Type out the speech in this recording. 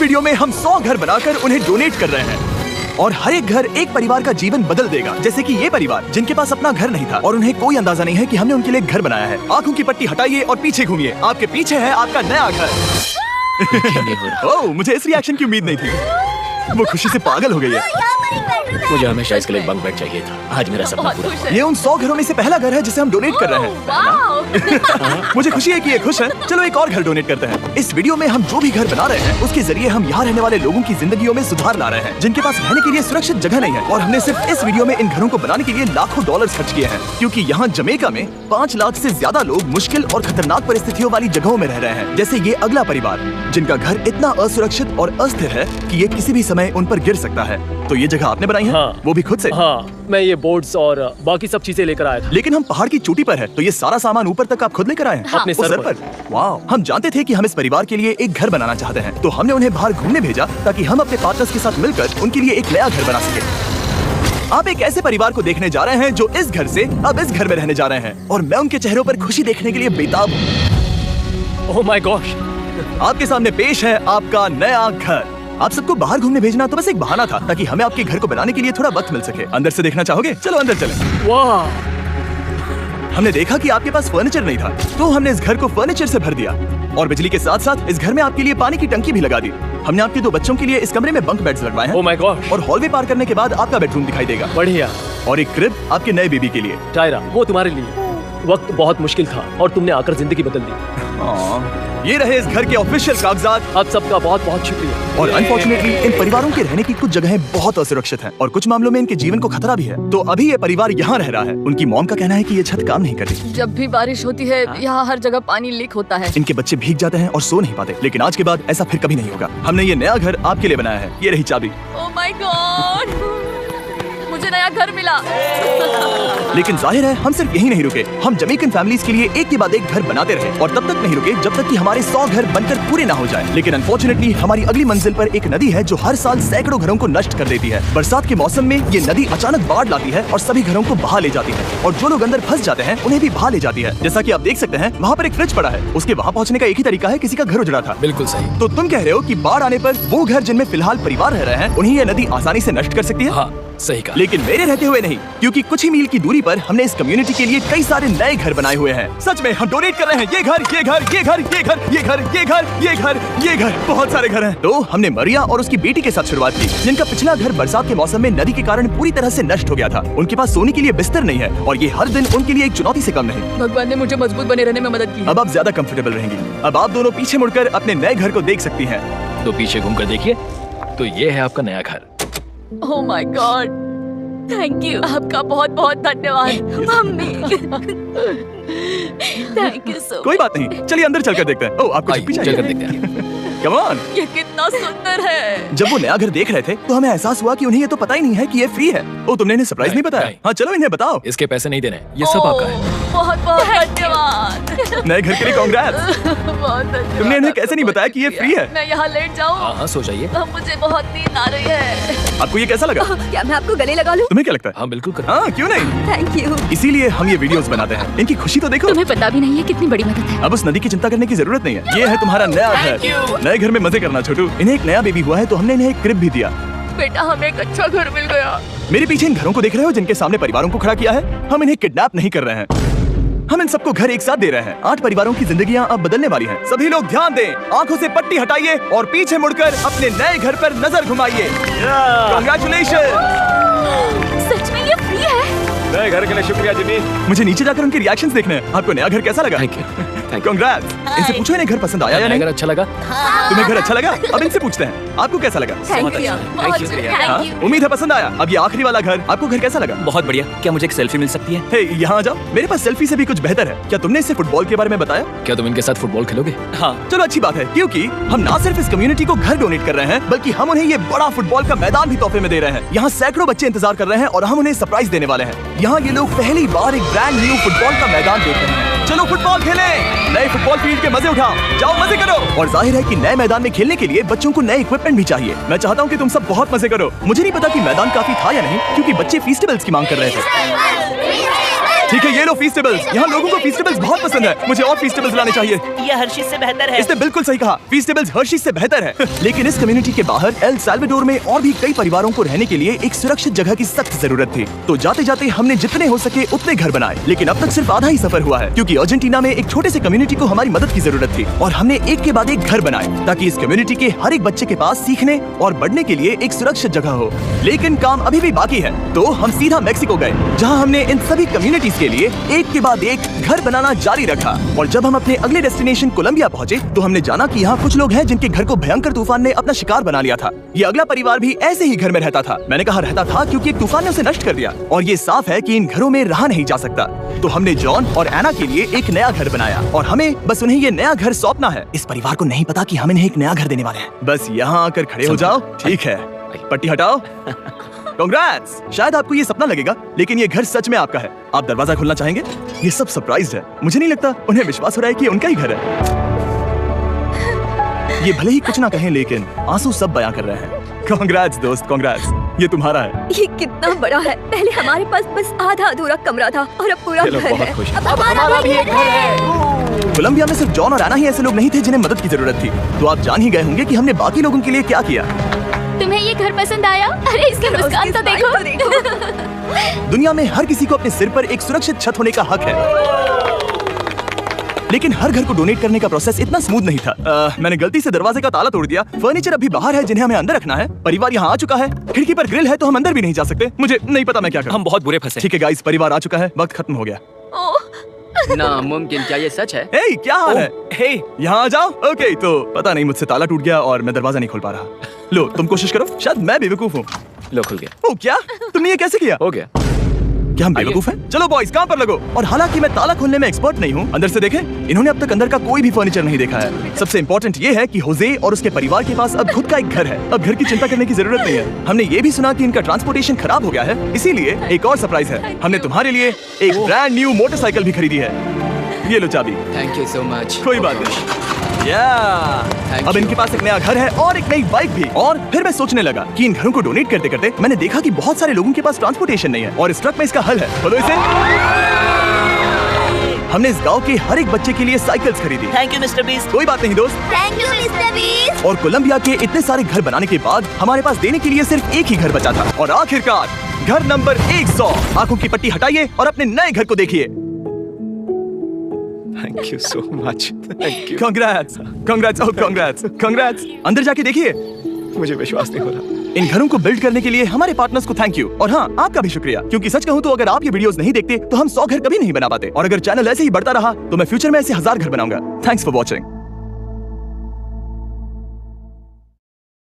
Video में हम 100 घर बनाकर उन्हें डोनेट कर रहे हैं और हर एक घर एक परिवार का जीवन बदल देगा। जैसे कि ये परिवार जिनके पास अपना घर नहीं था और उन्हें कोई अंदाजा नहीं है कि हमने उनके लिए घर बनाया है। आंखों की पट्टी हटाइए और पीछे घूमिए। आपके पीछे है आपका नया घर। ओह, मुझे इस रिएक्शन की उम्मीद नहीं थी। वो खुशी से पागल हो गई है। मुझे हमेशा इसके लिए बंक बेड चाहिए था। आज मेरा सपना पूरा हुआ। ये उन 100 घरों में से पहला घर है जिसे हम डोनेट कर रहे हैं। मुझे खुशी है कि ये खुश हैं। चलो एक और घर डोनेट करते हैं। इस वीडियो में हम जो भी घर बना रहे हैं उसके जरिए हम यहाँ रहने वाले लोगों की जिंदगियों में सुधार ला रहे हैं जिनके पास रहने के लिए सुरक्षित जगह नहीं है। और हमने सिर्फ इस वीडियो में इन घरों को बनाने के लिए लाखों डॉलर्स खर्च किए हैं, क्योंकि यहाँ जमैका में 5 लाख से ज्यादा लोग मुश्किल और खतरनाक परिस्थितियों वाली जगहों में रह रहे हैं। जैसे ये अगला परिवार जिनका घर इतना असुरक्षित और अस्थिर है कि ये किसी भी समय उन पर गिर सकता है। तो ये जगह आपने बनाई है? हाँ। वो भी खुद से? हाँ, मैं ये बोर्ड्स और बाकी सब चीजें लेकर आया था। लेकिन हम पहाड़ की चोटी पर है, तो ये सारा सामान ऊपर तक आप खुद लेकर आए हैं? हाँ। अपने सर पर। वाह, हम जानते थे कि हम इस परिवार के लिए एक घर बनाना चाहते हैं, तो हमने उन्हें बाहर घूमने भेजा ताकि हम अपने पार्टनर्स के साथ मिलकर उनके लिए एक नया घर बना सके। आप एक ऐसे परिवार को देखने जा रहे हैं जो इस घर से अब इस घर में रहने जा रहे हैं, और मैं उनके चेहरों पर खुशी देखने के लिए बेताब हूँ। Oh my gosh! आपके सामने पेश है आपका नया घर। आप सबको बाहर घूमने भेजना तो बस एक बहाना था ताकि हमें आपके घर को बनाने के लिए थोड़ा वक्त मिल सके। अंदर से देखना चाहोगे? चलो अंदर चलें। वाह! हमने देखा कि आपके पास फर्नीचर नहीं था, तो हमने इस घर को फर्नीचर से भर दिया और बिजली के साथ साथ इस घर में आपके लिए पानी की टंकी भी लगा दी। हमने आपके 2 बच्चों के लिए इस कमरे में बंक बेड्स लगवाए हैं। Oh my gosh! और हॉलवे पार करने के बाद आपका बेडरूम दिखाई देगा। बढ़िया। और एक क्रिब आपके नए बेबी के लिए। टायरा, वो तुम्हारे लिए। वक्त बहुत मुश्किल था और तुमने आकर जिंदगी बदल दी। ये रहे इस घर के ऑफिशियल कागजात। आप सबका बहुत बहुत शुक्रिया। और अनफॉर्चुनेटली इन परिवारों के रहने की कुछ जगहें बहुत असुरक्षित हैं और कुछ मामलों में इनके जीवन को खतरा भी है। तो अभी ये परिवार यहाँ रह रहा है। उनकी मॉम का कहना है कि ये छत काम नहीं कर रही। जब भी बारिश होती है यहाँ हर जगह पानी लीक होता है। इनके बच्चे भीग जाते हैं और सो नहीं पाते, लेकिन आज के बाद ऐसा फिर कभी नहीं होगा। हमने ये नया घर आपके लिए बनाया है। ये रही चाबी। ओह माय गॉड, मुझे नया घर मिला। लेकिन जाहिर है हम सिर्फ यही नहीं रुके। हम जमैकन फैमिलीज के लिए एक के बाद एक घर बनाते रहे और तब तक नहीं रुके जब तक कि हमारे 100 घर बनकर पूरे ना हो जाए। लेकिन अनफॉर्चुनेटली हमारी अगली मंजिल पर एक नदी है जो हर साल सैकड़ों घरों को नष्ट कर देती है। बरसात के मौसम में ये नदी अचानक बाढ़ लाती है और सभी घरों को बहा ले जाती है, और जो लोग अंदर फंस जाते हैं उन्हें भी बहा ले जाती है। जैसा कि आप देख सकते हैं वहाँ पर एक फ्रिज पड़ा है। उसके वहाँ पहुँचने का एक ही तरीका है, किसी का घर उजड़ा था। बिल्कुल सही। तो तुम कह रहे हो कि बाढ़ आने पर वो घर जिनमें फिलहाल परिवार रह रहे हैं उन्हें ये नदी आसानी से नष्ट कर सकती है? हाँ, सही कहा। लेकिन मेरे रहते हुए नहीं, क्योंकि कुछ ही मील की दूरी पर हमने इस कम्युनिटी के लिए कई सारे नए घर बनाए हुए हैं। सच में हम डोनेट कर रहे हैं। ये घर, ये घर, ये घर, ये घर, ये घर, ये घर, ये घर, ये घर, बहुत सारे घर हैं। तो हमने मरिया और उसकी बेटी के साथ शुरुआत की, जिनका पिछला घर बरसात के मौसम में नदी के कारण पूरी तरह से नष्ट हो गया था। उनके पास सोने के लिए बिस्तर नहीं है और ये हर दिन उनके लिए एक चुनौती से कम नहीं। भगवान ने मुझे मजबूत बने रहने में मदद की। अब आप ज्यादा कंफर्टेबल रहेंगी। अब आप दोनों पीछे मुड़कर अपने नए घर को देख सकती हैं। तो पीछे घूमकर देखिए, तो ये है आपका नया घर। Oh my God, thank you. आपका बहुत बहुत धन्यवाद मम्मी। Thank you so. कोई बात नहीं, चलिए अंदर चलकर देखते हैं। ओह, आपको चिप्पी चाहिए? चलकर देखते हैं। Come on. ये कितना सुंदर है। जब वो नया घर देख रहे थे तो हमें एहसास हुआ कि उन्हें ये तो पता ही नहीं है कि ये फ्री है। ओ, तुमने इन्हें सरप्राइज नहीं बताया? नहीं। हाँ, चलो इन्हें बताओ। इसके पैसे नहीं देने, ये सब आपका है। बहुत बहुत धन्यवाद। नए घर के लिए कांग्रेट्स। बहुत धन्यवाद। तुमने इन्हें कैसे नहीं बताया कि ये फ्री है? मैं यहाँ लेट जाऊँ? हाँ हाँ, सो जाइए। मुझे बहुत नींद आ रही है। आपको ये कैसा लगा? क्या मैं आपको गले लगा लूं? तुम्हें क्या लगता है? हाँ बिल्कुल कर। हाँ, क्यों नहीं? Thank you. इसीलिए हम ये वीडियोस बनाते हैं। इनकी खुशी तो देखो। तुम्हें पता भी नहीं है कितनी बड़ी मदद है। अब उस नदी की चिंता करने की जरूरत नहीं है। ये है तुम्हारा नया घर। नए घर में मजे करना छोटू। इन्हें एक नया बेबी हुआ है तो हमने इन्हें एक क्रिब भी दिया। बेटा, हमें एक अच्छा घर मिल गया। मेरे पीछे इन घरों को देख रहे हो जिनके सामने परिवारों को खड़ा किया है? हम इन्हें किडनैप नहीं कर रहे हैं, हम इन सबको घर एक साथ दे रहे हैं। 8 परिवारों की जिंदगियां अब बदलने वाली हैं। सभी लोग ध्यान दें, आंखों से पट्टी हटाइए और पीछे मुड़कर अपने नए घर पर नजर घुमाइए। कांग्रेचुलेशन। सच में ये फ्री है? नए घर के लिए शुक्रिया जिमी। मुझे नीचे जाकर उनके रिएक्शंस देखने हैं। आपको नया घर कैसा लगा? Thank you. कांग्रेट्स। इनसे पूछो इन्हें घर पसंद आया या नहीं? घर अच्छा लगा? तुम्हें घर अच्छा लगा? अब इनसे पूछते हैं आपको कैसा लगा? Thank you. हाँ? उम्मीद है पसंद आया। अब ये आखिरी वाला घर, आपको घर कैसा लगा? बहुत बढ़िया। क्या मुझे एक सेल्फी मिल सकती है? हे, यहाँ आ जाओ। मेरे पास सेल्फी से भी कुछ बेहतर है। क्या तुमने इससे फुटबॉल के बारे में बताया? क्या तुम इनके साथ फुटबॉल खेलोगे? हाँ, चलो अच्छी बात है, क्योंकि हम ना सिर्फ इस कम्युनिटी को घर डोनेट कर रहे हैं बल्कि हम उन्हें ये बड़ा फुटबॉल का मैदान भी तोहफे में दे रहे हैं। यहाँ सैकड़ों बच्चे इंतजार कर रहे हैं और हम उन्हें सरप्राइज देने वाले हैं। यहाँ ये लोग पहली बार एक ब्रांड न्यू फुटबॉल का मैदान देख रहे हैं। चलो फुटबॉल खेलें, नए फुटबॉल फील्ड के मजे उठाओ, जाओ मजे करो। और जाहिर है कि नए मैदान में खेलने के लिए बच्चों को नए इक्विपमेंट भी चाहिए। मैं चाहता हूँ कि तुम सब बहुत मजे करो। मुझे नहीं पता कि मैदान काफी था या नहीं, क्योंकि बच्चे फेस्टिवल्स की मांग कर रहे थे। ठीक है, ये लो फीस्टेबल्स। यहाँ लोगों को फीस्टेबल्स बहुत पसंद है। मुझे और फीस्टेबल्स लाने चाहिए। ये हर्षीज से बेहतर है। इसने बिल्कुल सही कहा, फीस्टेबल्स हर्शीज से बेहतर है। लेकिन इस कम्युनिटी के बाहर एल साल्वाडोर में और भी कई परिवारों को रहने के लिए एक सुरक्षित जगह की सख्त जरूरत थी। तो जाते जाते हमने जितने हो सके उतने घर बनाए, लेकिन अब तक सिर्फ आधा ही सफर हुआ है, क्योंकि अर्जेंटीना में एक छोटे से कम्युनिटी को हमारी मदद की जरूरत थी और हमने एक के बाद एक घर बनाए ताकि इस कम्युनिटी के हर एक बच्चे के पास सीखने और बढ़ने के लिए एक सुरक्षित जगह हो। लेकिन काम अभी भी बाकी है, तो हम सीधा मेक्सिको गए, जहां हमने इन सभी कम्युनिटीज के लिए एक के बाद एक घर बनाना जारी रखा। और जब हम अपने अगले डेस्टिनेशन कोलंबिया पहुंचे, तो हमने जाना कि यहाँ कुछ लोग हैं जिनके घर को भयंकर तूफान ने अपना शिकार बना लिया था। ये अगला परिवार भी ऐसे ही घर में रहता था। मैंने कहा रहता था क्योंकि एक तूफान ने उसे नष्ट कर दिया और ये साफ है कि इन घरों में रहा नहीं जा सकता। तो हमने जॉन और एना के लिए एक नया घर बनाया और हमें बस उन्हें ये नया घर सौंपना है। इस परिवार को नहीं पता कि हम इन्हें एक नया घर देने वाले हैं। बस यहाँ आकर खड़े हो जाओ। ठीक है, पट्टी हटाओ। कांग्रेट्स। शायद आपको ये सपना लगेगा, लेकिन ये घर सच में आपका है। आप दरवाजा खोलना चाहेंगे? ये सब सरप्राइज है। मुझे नहीं लगता उन्हें विश्वास हो रहा है कि उनका ही घर है। ये भले ही कुछ ना कहें, लेकिन आंसू सब बयां कर रहे हैं। कांग्रेट्स दोस्त, कांग्रेट्स। ये तुम्हारा है। ये कितना बड़ा है। पहले हमारे पास बस आधा अधूरा कमरा था और अब पूरा घर है। अब हमारा भी एक घर है। कोलंबिया में सिर्फ जॉन और एना ही ऐसे लोग नहीं थे जिन्हें मदद की जरूरत थी। तो आप जान ही गए होंगे कि हमने बाकी लोगों के लिए क्या किया। तुम्हें ये घर पसंद आया? अरे इसकी मुस्कान तो देखो। दुनिया में हर किसी को अपने सिर पर एक सुरक्षित छत होने का हक है, लेकिन हर घर को डोनेट करने का प्रोसेस इतना स्मूथ नहीं था। मैंने गलती से दरवाजे का ताला तोड़ दिया। फर्नीचर अभी बाहर है जिन्हें हमें अंदर रखना है। परिवार यहाँ आ चुका है। खिड़की पर ग्रिल है तो हम अंदर भी नहीं जा सकते। मुझे नहीं पता मैं क्या करूं। हम बहुत बुरे फंसे। ठीक है गाइस, परिवार आ चुका है। वक्त खत्म हो गया। नामुमकिन, क्या ये सच है? हे, क्या हाल है? हे, यहाँ आ जाओ। ओके, तो पता नहीं मुझसे ताला टूट गया और मैं दरवाजा नहीं खोल पा रहा। लो, तुम कोशिश करो। शायद मैं बेवकूफ हूँ। लो खुल गया। ओ क्या? तुमने ये कैसे किया? हो गया। क्या हम बेवकूफ हैं? चलो बॉयज, काम पर लगो। और हालांकि मैं ताला खोलने में एक्सपर्ट नहीं हूँ, अंदर से देखें, इन्होंने अब तक अंदर का कोई भी फर्नीचर नहीं देखा है। सबसे इम्पोर्टेंट ये है कि होजे और उसके परिवार के पास अब खुद का एक घर है। अब घर की चिंता करने की जरूरत नहीं है। हमने ये भी सुना कि इनका ट्रांसपोर्टेशन खराब हो गया है, इसीलिए एक और सरप्राइज है। हमने तुम्हारे लिए एक ब्रांड न्यू मोटरसाइकिल भी खरीदी है। ये लो चाबी। Thank you so much. कोई बात नहीं। अब इनके पास एक नया घर है और एक नई बाइक भी। और फिर मैं सोचने लगा कि इन घरों को डोनेट करते करते मैंने देखा कि बहुत सारे लोगों के पास ट्रांसपोर्टेशन नहीं है और इस ट्रक में इसका हल है। बोलो इसे। हमने इस गांव के हर एक बच्चे के लिए साइकिल्स खरीदी। Thank you mister beast. कोई बात नहीं दोस्त। Thank you mister beast. और कोलंबिया के इतने सारे घर बनाने के बाद हमारे पास देने के लिए सिर्फ एक ही घर बचा था। और आखिरकार घर नंबर 100। आंखों की पट्टी हटाइए और अपने नए घर को देखिए। Thank you so much. Thank you. Congrats, congrats, oh congrats, congrats. अंदर जाके देखिए। मुझे विश्वास नहीं हो रहा। इन घरों को बिल्ड करने के लिए हमारे पार्टनर्स को थैंक यू। और हाँ, आपका भी शुक्रिया, क्योंकि सच कहूँ तो अगर आप ये वीडियोस नहीं देखते तो हम 100 घर कभी नहीं बना पाते। और अगर चैनल ऐसे ही बढ़ता रहा तो मैं फ्यूचर में ऐसे 1000 घर बनाऊंगा। Thanks for watching.